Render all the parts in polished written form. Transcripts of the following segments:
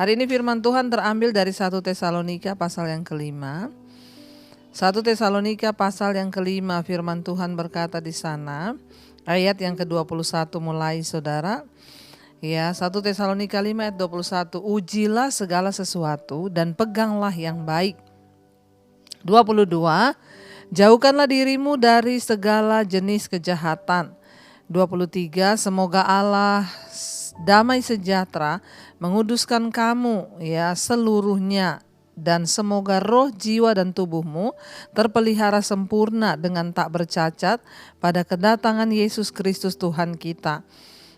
Hari ini firman Tuhan terambil dari 1 Tesalonika pasal yang kelima. 1 Tesalonika pasal yang kelima, firman Tuhan berkata di sana, ayat yang ke-21 mulai saudara. Ya, 1 Tesalonika 5 ayat 21, ujilah segala sesuatu dan peganglah yang baik. 22, jauhkanlah dirimu dari segala jenis kejahatan. 23, semoga Allah damai sejahtera menguduskan kamu ya seluruhnya, dan semoga roh, jiwa dan tubuhmu terpelihara sempurna dengan tak bercacat pada kedatangan Yesus Kristus Tuhan kita.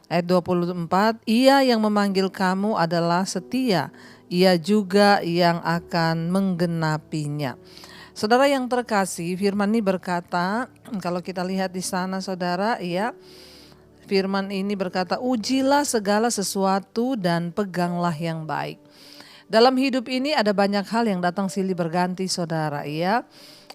Ayat 24, Ia yang memanggil kamu adalah setia, Ia juga yang akan menggenapinya. Saudara yang terkasih, firman ini berkata, kalau kita lihat di sana saudara, ya, firman ini berkata, ujilah segala sesuatu dan peganglah yang baik. Dalam hidup ini ada banyak hal yang datang silih berganti saudara, ya.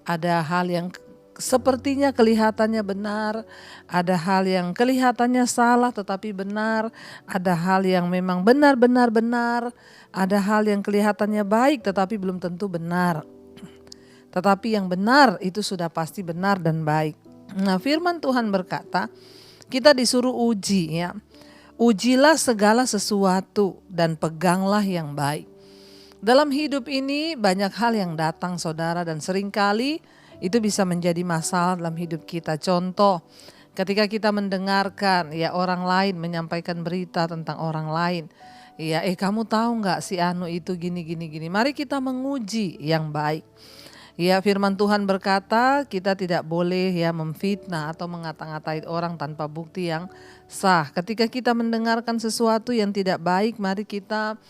Ada hal yang sepertinya kelihatannya benar, ada hal yang kelihatannya salah tetapi benar, ada hal yang memang benar-benar benar, ada hal yang kelihatannya baik tetapi belum tentu benar. Tetapi yang benar itu sudah pasti benar dan baik. Nah, firman Tuhan berkata, kita disuruh uji ya. Ujilah segala sesuatu dan peganglah yang baik. Dalam hidup ini banyak hal yang datang saudara, dan seringkali itu bisa menjadi masalah dalam hidup kita. Contoh, ketika kita mendengarkan ya orang lain menyampaikan berita tentang orang lain. Ya, kamu tahu nggak si Anu itu gini. Mari kita menguji yang baik. Ya, firman Tuhan berkata kita tidak boleh ya memfitnah atau mengata-ngatai orang tanpa bukti yang sah. Ketika kita mendengarkan sesuatu yang tidak baik, mari kita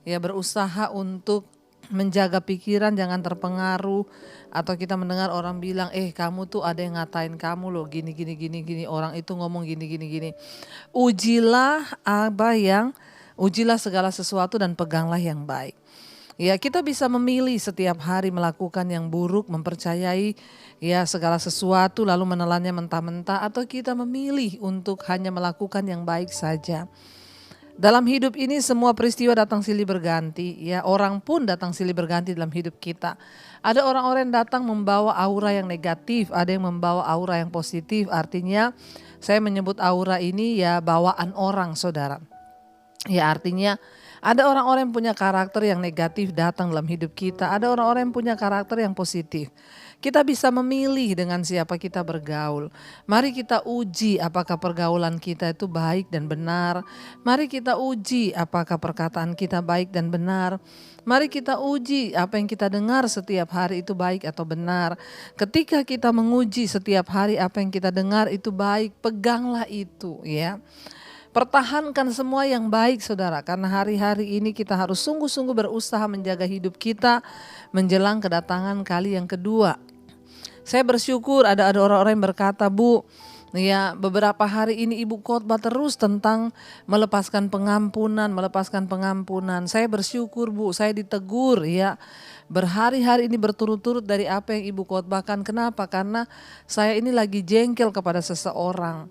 ya berusaha untuk menjaga pikiran, jangan terpengaruh. Atau kita mendengar orang bilang, kamu tuh ada yang ngatain kamu loh, gini, orang itu ngomong gini. Ujilah segala sesuatu dan peganglah yang baik. Ya, kita bisa memilih setiap hari melakukan yang buruk, mempercayai ya segala sesuatu lalu menelannya mentah-mentah, atau kita memilih untuk hanya melakukan yang baik saja. Dalam hidup ini semua peristiwa datang silih berganti, ya orang pun datang silih berganti dalam hidup kita. Ada orang-orang yang datang membawa aura yang negatif, ada yang membawa aura yang positif. Artinya saya menyebut aura ini ya bawaan orang saudara. Ya artinya ada orang-orang yang punya karakter yang negatif datang dalam hidup kita. Ada orang-orang yang punya karakter yang positif. Kita bisa memilih dengan siapa kita bergaul. Mari kita uji apakah pergaulan kita itu baik dan benar. Mari kita uji apakah perkataan kita baik dan benar. Mari kita uji apa yang kita dengar setiap hari itu baik atau benar. Ketika kita menguji setiap hari apa yang kita dengar itu baik, peganglah itu ya. Pertahankan semua yang baik saudara, karena hari-hari ini kita harus sungguh-sungguh berusaha menjaga hidup kita menjelang kedatangan kali yang kedua. Saya bersyukur ada orang-orang yang berkata, Bu, ya beberapa hari ini Ibu khotbah terus tentang melepaskan pengampunan. Saya bersyukur Bu, saya ditegur ya berhari-hari ini berturut-turut dari apa yang Ibu khotbahkan. Kenapa? Karena saya ini lagi jengkel kepada seseorang.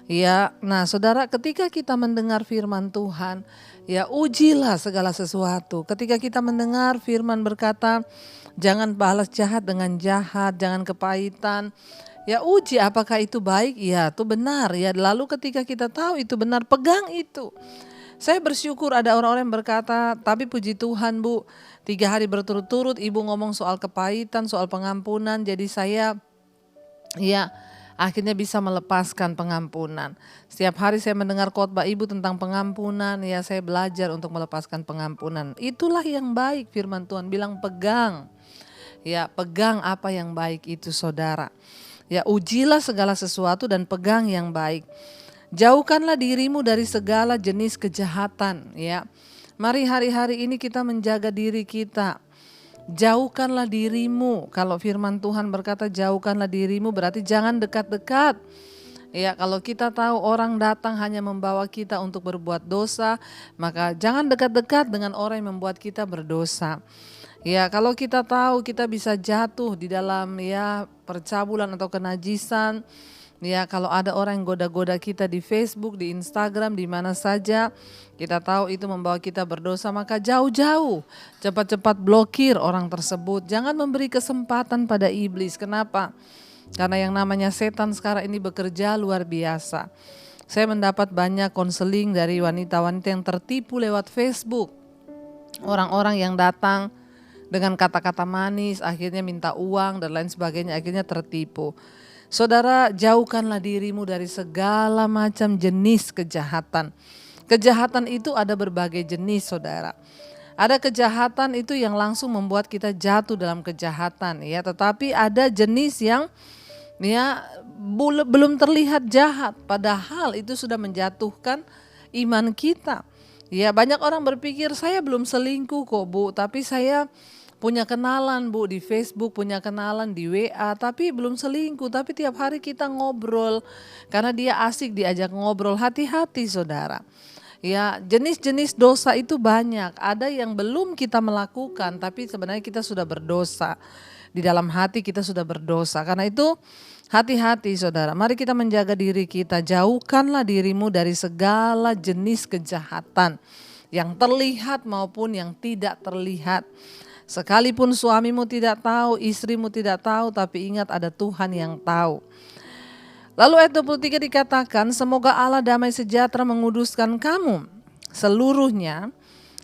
Ya, nah saudara, ketika kita mendengar firman Tuhan, ya ujilah segala sesuatu. Ketika kita mendengar firman berkata, jangan balas jahat dengan jahat, jangan kepahitan. Ya uji apakah itu baik? Ya itu benar. Ya lalu ketika kita tahu itu benar, pegang itu. Saya bersyukur ada orang-orang yang berkata, tapi puji Tuhan Bu, 3 hari berturut-turut Ibu ngomong soal kepahitan, soal pengampunan, jadi saya ya akhirnya bisa melepaskan pengampunan. Setiap hari saya mendengar khotbah Ibu tentang pengampunan, ya saya belajar untuk melepaskan pengampunan. Itulah yang baik, firman Tuhan bilang pegang. Ya, pegang apa yang baik itu saudara. Ya, ujilah segala sesuatu dan pegang yang baik. Jauhkanlah dirimu dari segala jenis kejahatan, ya. Mari hari-hari ini kita menjaga diri kita. Jauhkanlah dirimu. Kalau firman Tuhan berkata jauhkanlah dirimu, berarti jangan dekat-dekat. Ya, kalau kita tahu orang datang hanya membawa kita untuk berbuat dosa, maka jangan dekat-dekat dengan orang yang membuat kita berdosa. Ya, kalau kita tahu kita bisa jatuh di dalam ya percabulan atau kenajisan, Ya, kalau ada orang yang goda-goda kita di Facebook, di Instagram, di mana saja, kita tahu itu membawa kita berdosa, maka jauh-jauh, cepat-cepat blokir orang tersebut. Jangan memberi kesempatan pada iblis. Kenapa? Karena yang namanya setan sekarang ini bekerja luar biasa. Saya mendapat banyak konseling dari wanita-wanita yang tertipu lewat Facebook. Orang-orang yang datang dengan kata-kata manis, akhirnya minta uang dan lain sebagainya, akhirnya tertipu. Saudara, jauhkanlah dirimu dari segala macam jenis kejahatan. Kejahatan itu ada berbagai jenis, saudara. Ada kejahatan itu yang langsung membuat kita jatuh dalam kejahatan, ya. Tetapi ada jenis yang belum terlihat jahat, padahal itu sudah menjatuhkan iman kita. Ya, banyak orang berpikir saya belum selingkuh kok, Bu, tapi saya punya kenalan, Bu, di Facebook, punya kenalan di WA, tapi belum selingkuh. Tapi tiap hari kita ngobrol karena dia asik diajak ngobrol. Hati-hati, saudara. Ya, jenis-jenis dosa itu banyak. Ada yang belum kita melakukan, tapi sebenarnya kita sudah berdosa. Di dalam hati kita sudah berdosa. Karena itu hati-hati, saudara. Mari kita menjaga diri kita. Jauhkanlah dirimu dari segala jenis kejahatan yang terlihat maupun yang tidak terlihat. Sekalipun suamimu tidak tahu, istrimu tidak tahu, tapi ingat ada Tuhan yang tahu. Lalu ayat 23 dikatakan, semoga Allah damai sejahtera menguduskan kamu seluruhnya,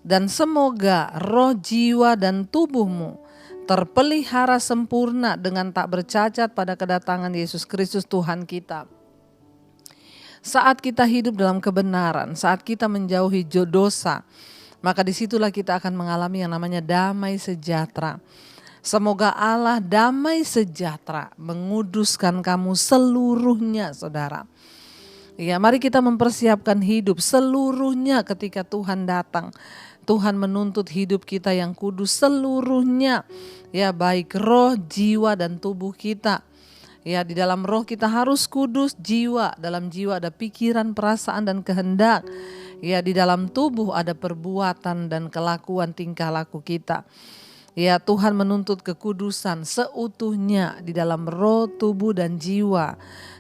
dan semoga roh, jiwa, dan tubuhmu terpelihara sempurna dengan tak bercacat pada kedatangan Yesus Kristus Tuhan kita. Saat kita hidup dalam kebenaran, saat kita menjauhi dosa, maka disitulah kita akan mengalami yang namanya damai sejahtera. Semoga Allah damai sejahtera menguduskan kamu seluruhnya, saudara. Ya, mari kita mempersiapkan hidup seluruhnya ketika Tuhan datang. Tuhan menuntut hidup kita yang kudus seluruhnya. Ya, baik roh, jiwa, dan tubuh kita. Ya, di dalam roh kita harus kudus, jiwa, dalam jiwa ada pikiran, perasaan, dan kehendak. Ya, di dalam tubuh ada perbuatan dan kelakuan tingkah laku kita. Ya, Tuhan menuntut kekudusan seutuhnya di dalam roh, tubuh, dan jiwa.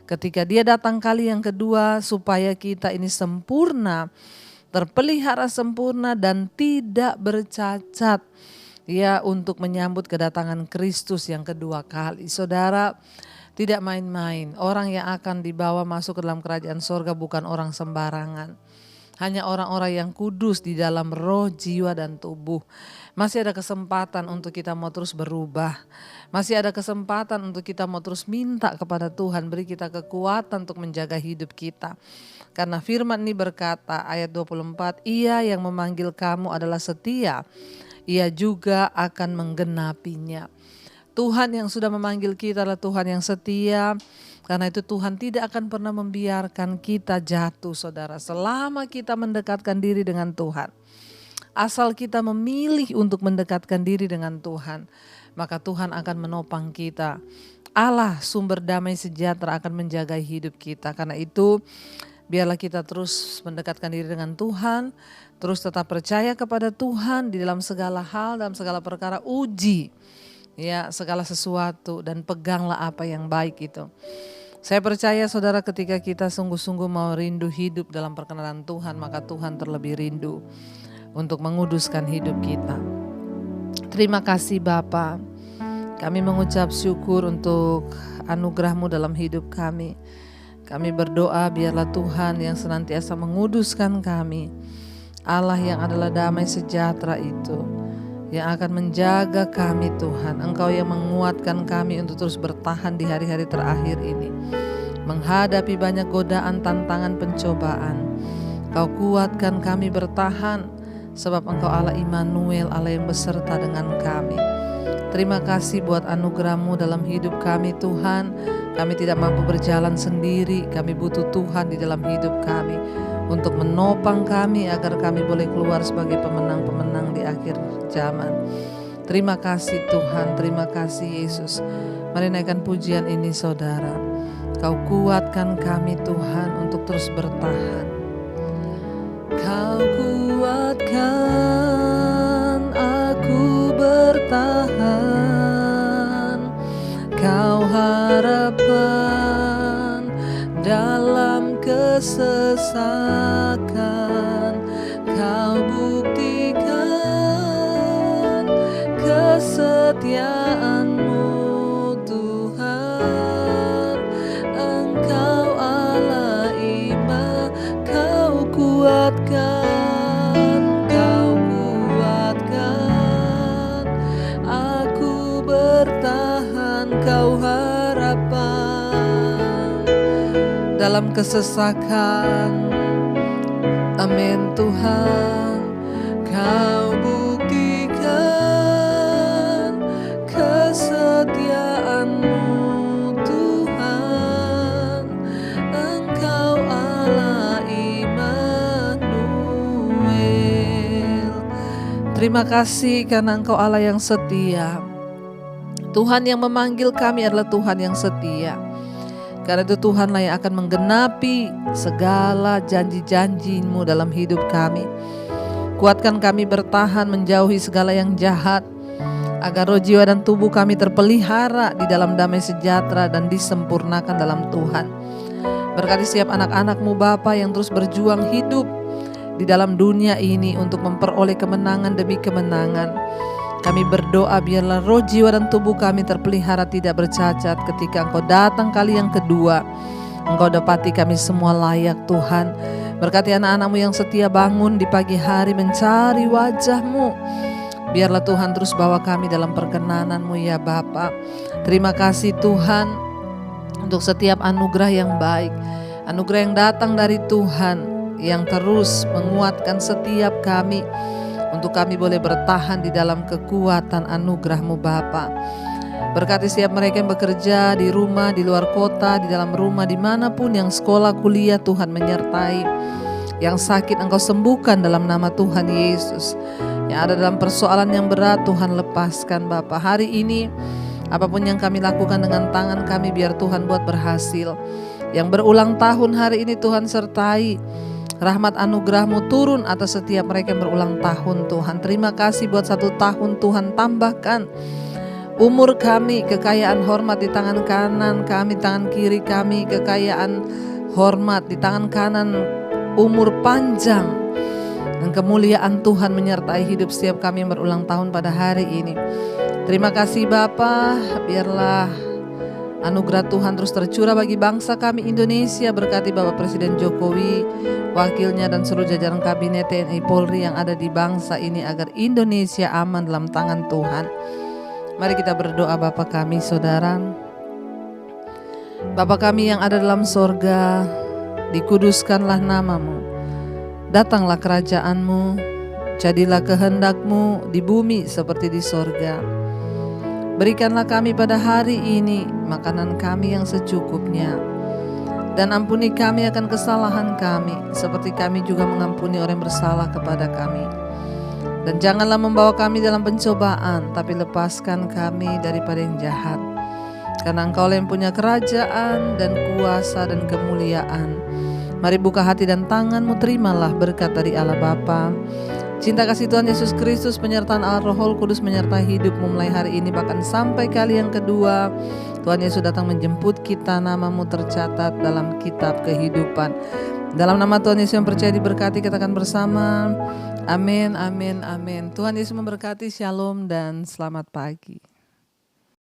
Ketika Dia datang kali yang kedua, supaya kita ini sempurna, terpelihara sempurna dan tidak bercacat. Ya, untuk menyambut kedatangan Kristus yang kedua kali. Saudara, tidak main-main. Orang yang akan dibawa masuk ke dalam kerajaan sorga bukan orang sembarangan. Hanya orang-orang yang kudus di dalam roh, jiwa, dan tubuh. Masih ada kesempatan untuk kita mau terus berubah. Masih ada kesempatan untuk kita mau terus minta kepada Tuhan, beri kita kekuatan untuk menjaga hidup kita. Karena firman ini berkata, ayat 24, Ia yang memanggil kamu adalah setia, Ia juga akan menggenapinya. Tuhan yang sudah memanggil kita adalah Tuhan yang setia. Karena itu Tuhan tidak akan pernah membiarkan kita jatuh, saudara. Selama kita mendekatkan diri dengan Tuhan. Asal kita memilih untuk mendekatkan diri dengan Tuhan, maka Tuhan akan menopang kita. Allah sumber damai sejahtera akan menjaga hidup kita. Karena itu biarlah kita terus mendekatkan diri dengan Tuhan. Terus tetap percaya kepada Tuhan di dalam segala hal, dalam segala perkara. Uji ya segala sesuatu dan peganglah apa yang baik itu. Saya percaya saudara, ketika kita sungguh-sungguh mau rindu hidup dalam perkenanan Tuhan, maka Tuhan terlebih rindu untuk menguduskan hidup kita. Terima kasih Bapa. Kami mengucap syukur untuk anugerah-Mu dalam hidup kami. Kami berdoa biarlah Tuhan yang senantiasa menguduskan kami. Allah yang adalah damai sejahtera itu, yang akan menjaga kami Tuhan. Engkau yang menguatkan kami untuk terus bertahan di hari-hari terakhir ini. Menghadapi banyak godaan, tantangan, pencobaan. Kau kuatkan kami bertahan, sebab Engkau Allah Immanuel, Allah yang beserta dengan kami. Terima kasih buat anugerah-Mu dalam hidup kami Tuhan. Kami tidak mampu berjalan sendiri, kami butuh Tuhan di dalam hidup kami. Untuk menopang kami agar kami boleh keluar sebagai pemenang-pemenang di akhir zaman. Terima kasih Tuhan, terima kasih Yesus. Mari naikkan pujian ini saudara. Kau kuatkan kami Tuhan untuk terus bertahan. Kau kuatkan aku bertahan. Kau harapan kesetiaan-Mu Tuhan. Engkau Allah iman, Kau kuatkan, aku bertahan, Kau harapan dalam kesesakan. Amin Tuhan, Kau buktikan kesetiaan-Mu Tuhan. Engkau Allah Immanuel. Terima kasih karena Engkau Allah yang setia. Tuhan yang memanggil kami adalah Tuhan yang setia. Karena itu Tuhanlah yang akan menggenapi segala janji-janji-Mu dalam hidup kami. Kuatkan kami bertahan menjauhi segala yang jahat, agar roh, jiwa, dan tubuh kami terpelihara di dalam damai sejahtera dan disempurnakan dalam Tuhan. Berkati setiap anak-anak-Mu Bapa yang terus berjuang hidup di dalam dunia ini untuk memperoleh kemenangan demi kemenangan. Kami berdoa biarlah roh, jiwa, dan tubuh kami terpelihara tidak bercacat ketika Engkau datang kali yang kedua. Engkau dapati kami semua layak Tuhan. Berkati anak-anak-Mu yang setia bangun di pagi hari mencari wajah-Mu. Biarlah Tuhan terus bawa kami dalam perkenanan-Mu ya Bapa. Terima kasih Tuhan untuk setiap anugerah yang baik. Anugerah yang datang dari Tuhan yang terus menguatkan setiap kami, untuk kami boleh bertahan di dalam kekuatan anugerah-Mu Bapa. Berkati setiap mereka yang bekerja di rumah, di luar kota, di dalam rumah, dimanapun, yang sekolah, kuliah, Tuhan menyertai. Yang sakit Engkau sembuhkan dalam nama Tuhan Yesus. Yang ada dalam persoalan yang berat, Tuhan lepaskan Bapa. Hari ini apapun yang kami lakukan dengan tangan kami, biar Tuhan buat berhasil. Yang berulang tahun hari ini Tuhan sertai. Rahmat anugerah-Mu turun atas setiap mereka yang berulang tahun Tuhan. Terima kasih buat 1 tahun Tuhan, tambahkan umur kami, kekayaan hormat di tangan kanan kami, tangan kiri kami, kekayaan hormat di tangan kanan, umur panjang, dan kemuliaan Tuhan menyertai hidup setiap kami yang berulang tahun pada hari ini. Terima kasih Bapa, biarlah anugerah Tuhan terus tercurah bagi bangsa kami Indonesia. Berkati Bapak Presiden Jokowi, wakilnya, dan seluruh jajaran kabinet TNI Polri yang ada di bangsa ini, agar Indonesia aman dalam tangan Tuhan. Mari kita berdoa. Bapa kami, Saudara, Bapa kami yang ada dalam sorga, dikuduskanlah nama-Mu, datanglah kerajaan-Mu, jadilah kehendak-Mu di bumi seperti di sorga. Berikanlah kami pada hari ini makanan kami yang secukupnya, dan ampuni kami akan kesalahan kami, seperti kami juga mengampuni orang yang bersalah kepada kami. Dan janganlah membawa kami dalam pencobaan, tapi lepaskan kami daripada yang jahat. Karena Engkau yang punya kerajaan dan kuasa dan kemuliaan. Mari buka hati dan tangan-Mu, terimalah berkat dari Allah Bapa, cinta kasih Tuhan Yesus Kristus, penyertaan Allah Roh Kudus menyertai hidup-Mu mulai hari ini bahkan sampai kali yang kedua. Tuhan Yesus datang menjemput kita, nama-Mu tercatat dalam kitab kehidupan. Dalam nama Tuhan Yesus yang percaya diberkati, kita akan bersama. Amin, amin, amin. Tuhan Yesus memberkati. Shalom dan selamat pagi.